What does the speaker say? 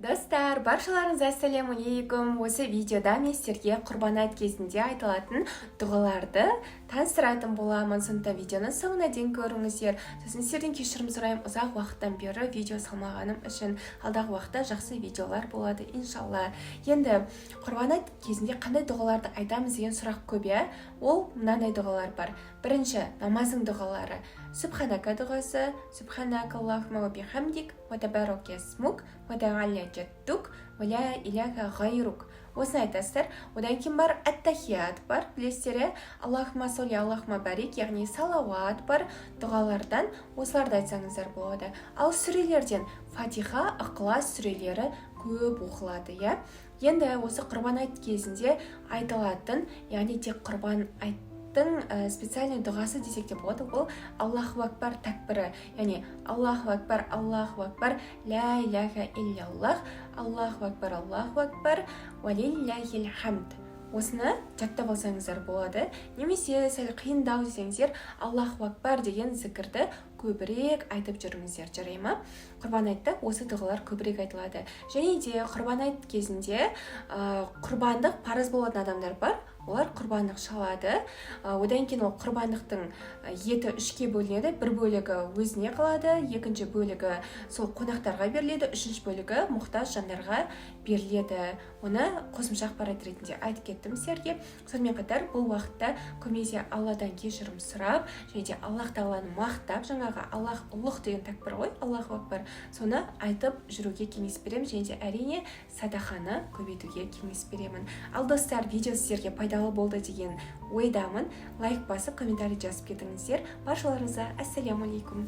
Достар, баршаларыңызға ассаляму-алейкум. Осы видеода мен сіздерге құрбан айт кезінде айтылатын дұғаларды таныстыратын боламын. Сондықтан видеоны соңына дейін көріңіздер. Сосын сіздерден кешірім сұраймын, ұзақ уақыттан бері видео салмағаным үшін. Алдағы уақытта жақсы видеолар болады, иншалла. Енді құрбан айт кезінде қандай дұғаларды айтамыз деген сұрақ көп, ол мынандай дұғалар бар. Бірінші, намазың дұғалары. Субханака дұғасы, Субханака Аллахума ва бихамдик, ва табарак ясмук, ва тағалля жаттук, ва ля иляха ғайрук. Осыны айтасыздар. Одан кейін бар ат-тахият бар, білесіздер, Аллахума соли, Аллахума барик, яғни салауат бар дұғалардан, осыларды айтсаңыздар болады. Ал сүрелерден Фатиха, Ықылас сүрелері көп оқылады, Енді осы құрбан айт кезінде айтылатын, яғни тек құрбан специальный дұғасы десек те болады, ол Аллаху акбар такбірі, яғни Аллаху акбар, ля иляха илляллах, Аллаху акбар, валиллахил хамд. Осыны жаттап алсаңыздар болады. Немесе сәл қиындау десеңіздер, Аллаху акбар деген зікірді көбірек айтып жүріңіздер, жарай ма? Құрбан айтта осы дұғалар көбірек айтылады. Және де құрбан айт кезінде құрбандық парыз болатын адамдар бар. Олар құрбандық шалады. Одан кейін ол құрбандықтың еті үшке бөлінеді. Бір бөлігі өзіне қалады, екінші бөлігі сол қонақтарға беріледі, үшінші бөлігі мұқтаж жандарға беріледі. Оны қосымша ақпарат ретінде айтып кеттім сіздерге. Сонымен қатар бұл уақытта көбінесе Алладан кешірім сұрап, және де Аллах тағаланы мақтап, жаңағы Аллах ұлық деген такбір ғой, Аллаху акбар, соны айтып жүруге кеңес беремін, және де әрине садақаны көбейтуге кеңес беремін. Ал достар, видео сіздерге пайдалы болды деген ойдамын. Лайк басып, комментарий жазып кетіңіздер. Баршаларыңызға ассаляму алейкум.